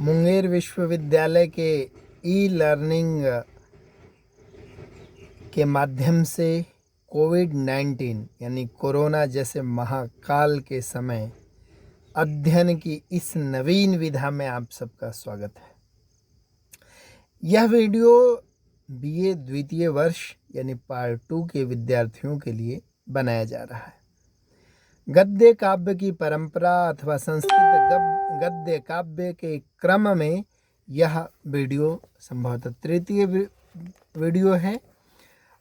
मुंगेर विश्वविद्यालय के e learning के माध्यम से कोविड-19 यानी कोरोना जैसे महाकाल के समय अध्ययन की इस नवीन विधा में आप सबका स्वागत है। यह वीडियो बीए द्वितीय वर्ष यानी पार्ट 2 के विद्यार्थियों के लिए बनाया जा रहा है। गद्य काव्य की परंपरा अथवा संस्कृत गद्य काव्य के क्रम में यह वीडियो संभवतः तृतीय वीडियो है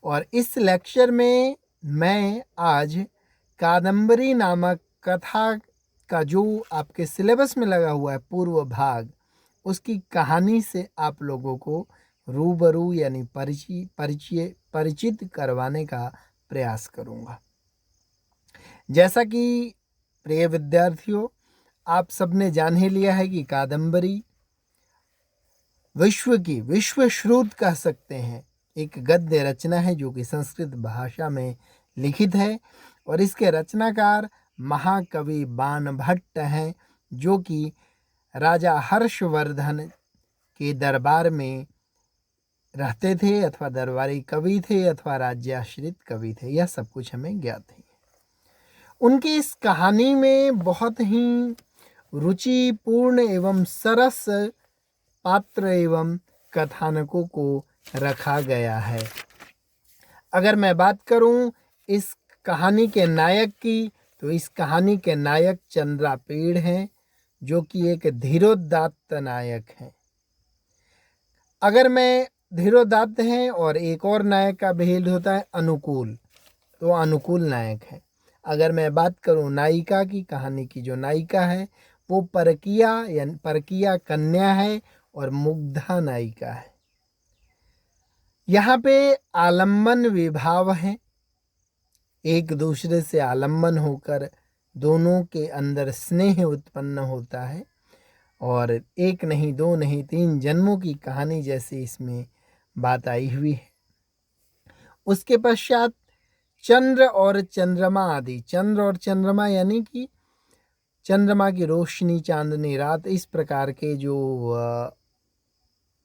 और इस लेक्चर में मैं आज कादंबरी नामक कथा का जो आपके सिलेबस में लगा हुआ है पूर्व भाग, उसकी कहानी से आप लोगों को रूबरू यानी परिचित करवाने का प्रयास करूंगा। जैसा कि प्रिय विद्यार्थियों, आप सबने जान ही लिया है कि कादंबरी विश्व श्रुत कह सकते हैं एक गद्य रचना है जो कि संस्कृत भाषा में लिखित है और इसके रचनाकार महाकवि बाणभट्ट हैं जो कि राजा हर्षवर्धन के दरबार में रहते थे अथवा दरबारी कवि थे अथवा राज्याश्रित कवि थे। यह सब कुछ हमें ज्ञात है। उनकी इस कहानी में बहुत ही रुचिपूर्ण एवं सरस पात्र एवं कथानकों को रखा गया है। अगर मैं बात करूं इस कहानी के नायक की, तो इस कहानी के नायक चंद्रापेड़ हैं जो कि एक धीरोदात्त नायक हैं। अगर मैं धीरोदात्त हैं और एक और नायक का भेद होता है अनुकूल, तो अनुकूल नायक है। अगर मैं बात करूं नायिका की, कहानी की जो नायिका है वो परकिया कन्या है और मुग्धा नायिका है। यहाँ पे आलम्बन विभाव है, एक दूसरे से आलम्बन होकर दोनों के अंदर स्नेह उत्पन्न होता है और एक नहीं दो नहीं 3 जन्मों की कहानी जैसी इसमें बात आई हुई है। उसके पश्चात चंद्र और चंद्रमा आदि, चंद्र और चंद्रमा यानी कि चंद्रमा की रोशनी, चांदनी रात, इस प्रकार के जो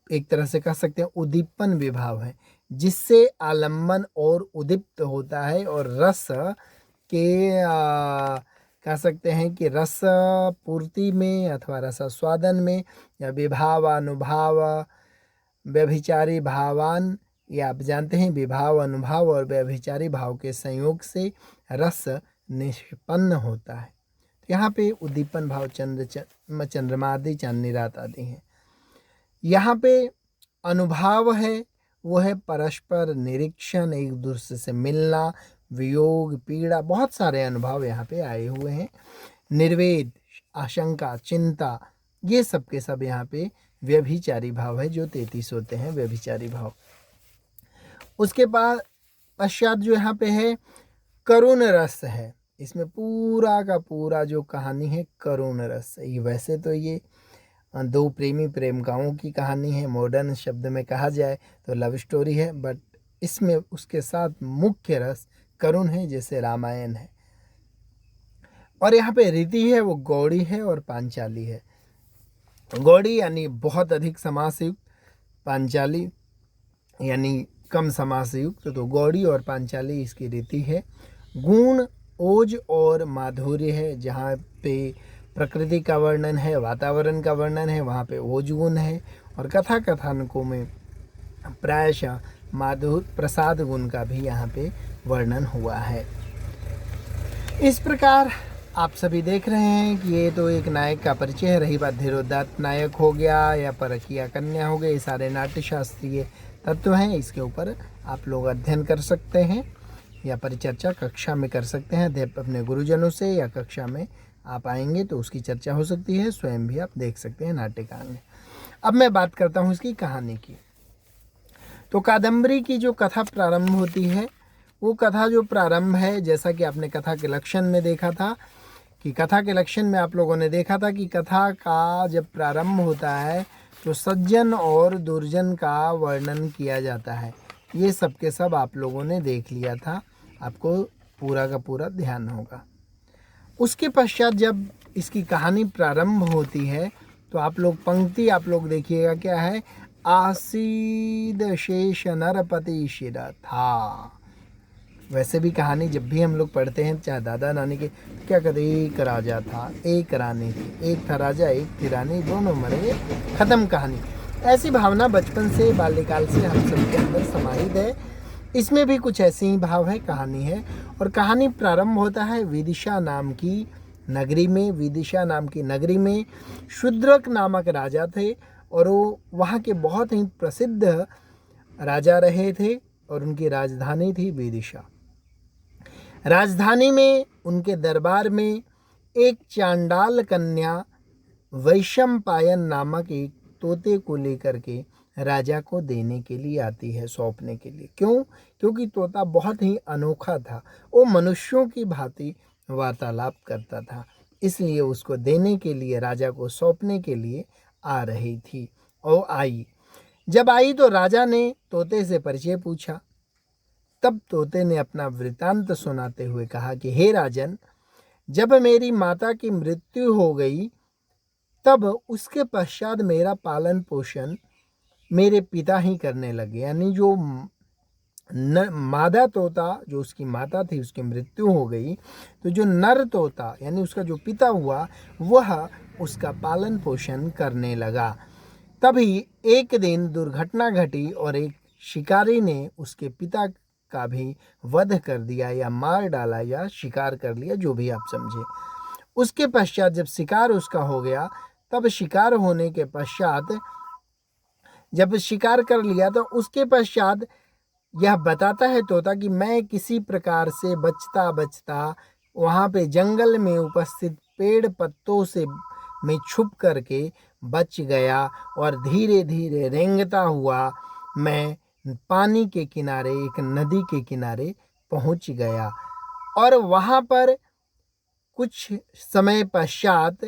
एक तरह से कह सकते हैं उद्दीपन विभाव है जिससे आलम्बन और उद्दीप्त होता है और रस के कह सकते हैं कि रस पूर्ति में अथवा रस स्वादन में या विभाव अनुभाव व्यभिचारी भावान, ये आप जानते हैं विभाव अनुभाव और व्यभिचारी भाव के संयोग से रस निष्पन्न होता है। तो यहाँ पे उद्दीपन भाव चंद्रमा आदि, चांदनी रात आदि हैं। यहाँ पे अनुभाव है वो है परस्पर निरीक्षण, एक दूसरे से मिलना, वियोग, पीड़ा, बहुत सारे अनुभव यहाँ पे आए हुए हैं। निर्वेद, आशंका, चिंता, ये सब के सब यहाँ पे व्यभिचारी भाव है जो 33 होते हैं व्यभिचारी भाव। उसके बाद पश्चात जो यहाँ पे है करुण रस है। इसमें पूरा का पूरा जो कहानी है करुण रस है। वैसे तो ये 2 प्रेमी प्रेमिकाओं की कहानी है, मॉडर्न शब्द में कहा जाए तो लव स्टोरी है, बट इसमें उसके साथ मुख्य रस करुण है जैसे रामायण है। और यहाँ पे रीति है वो गौड़ी है और पांचाली है। गौड़ी यानी बहुत अधिक समास से युक्त, पांचाली यानी कम समास से युक्त। तो गौड़ी और पांचाली इसकी रीति है। गुण, ओज और माधुर्य है। जहाँ पे प्रकृति का वर्णन है, वातावरण का वर्णन है, वहाँ पे ओज गुण है। और कथा कथानकों में प्रायशः प्रसाद गुण का भी यहाँ पे वर्णन हुआ है। इस प्रकार आप सभी देख रहे हैं कि ये तो एक नायक का परिचय है। रही बात धीरोदात्त नायक हो गया या परकिया कन्या हो गई, ये सारे नाट्यशास्त्रीय तत्व हैं। इसके ऊपर आप लोग अध्ययन कर सकते हैं या परिचर्चा कक्षा में कर सकते हैं अपने गुरुजनों से, या कक्षा में आप आएंगे तो उसकी चर्चा हो सकती है। स्वयं भी आप देख सकते हैं नाट्यकांड में। अब मैं बात करता हूँ इसकी कहानी की। तो कादंबरी की जो कथा प्रारंभ होती है, वो कथा जो प्रारंभ है, जैसा कि आपने कथा के लक्षण में देखा था कि कथा के लक्षण में आप लोगों ने देखा था कि कथा का जब प्रारंभ होता है तो सज्जन और दुर्जन का वर्णन किया जाता है। ये सब के सब आप लोगों ने देख लिया था, आपको पूरा का पूरा ध्यान होगा। उसके पश्चात जब इसकी कहानी प्रारंभ होती है तो आप लोग पंक्ति आप लोग देखिएगा क्या है, आसीद शेष नरपति शिर था। वैसे भी कहानी जब भी हम लोग पढ़ते हैं चाहे दादा नानी के, तो क्या कहते, एक राजा था एक रानी थी, एक था राजा एक थी रानी, दोनों मरे, खत्म कहानी। ऐसी भावना बचपन से बाल्यकाल से हम सबके अंदर समाहित है। इसमें भी कुछ ऐसे ही भाव है, कहानी है। और कहानी प्रारंभ होता है विदिशा नाम की नगरी में। विदिशा नाम की नगरी में शूद्रक नामक राजा थे और वो वहाँ के बहुत ही प्रसिद्ध राजा रहे थे और उनकी राजधानी थी विदिशा। राजधानी में उनके दरबार में एक चांडाल कन्या वैशंपायन नामक एक तोते को लेकर के राजा को देने के लिए आती है, सौंपने के लिए। क्यों? क्योंकि तोता बहुत ही अनोखा था, वो मनुष्यों की भांति वार्तालाप करता था, इसलिए उसको देने के लिए, राजा को सौंपने के लिए आ रही थी। और आई, जब आई तो राजा ने तोते से परिचय पूछा। तब तोते ने अपना वृतांत सुनाते हुए कहा कि हे राजन, जब मेरी माता की मृत्यु हो गई तब उसके पश्चात मेरा पालन पोषण मेरे पिता ही करने लगे। यानी जो मादा तोता, जो उसकी माता थी, उसकी मृत्यु हो गई, तो जो नर तोता यानी उसका जो पिता हुआ, वह उसका पालन पोषण करने लगा। तभी एक दिन दुर्घटना घटी और एक शिकारी ने उसके पिता का भी वध कर दिया या मार डाला या शिकार कर लिया, जो भी आप समझे। उसके पश्चात जब शिकार उसका हो गया, तब शिकार होने के पश्चात जब शिकार कर लिया तो उसके पश्चात यह बताता है तोता कि मैं किसी प्रकार से बचता बचता वहाँ पे जंगल में उपस्थित पेड़ पत्तों से में छुप करके बच गया और धीरे धीरे रेंगता हुआ मैं पानी के किनारे, एक नदी के किनारे पहुँच गया। और वहाँ पर कुछ समय पश्चात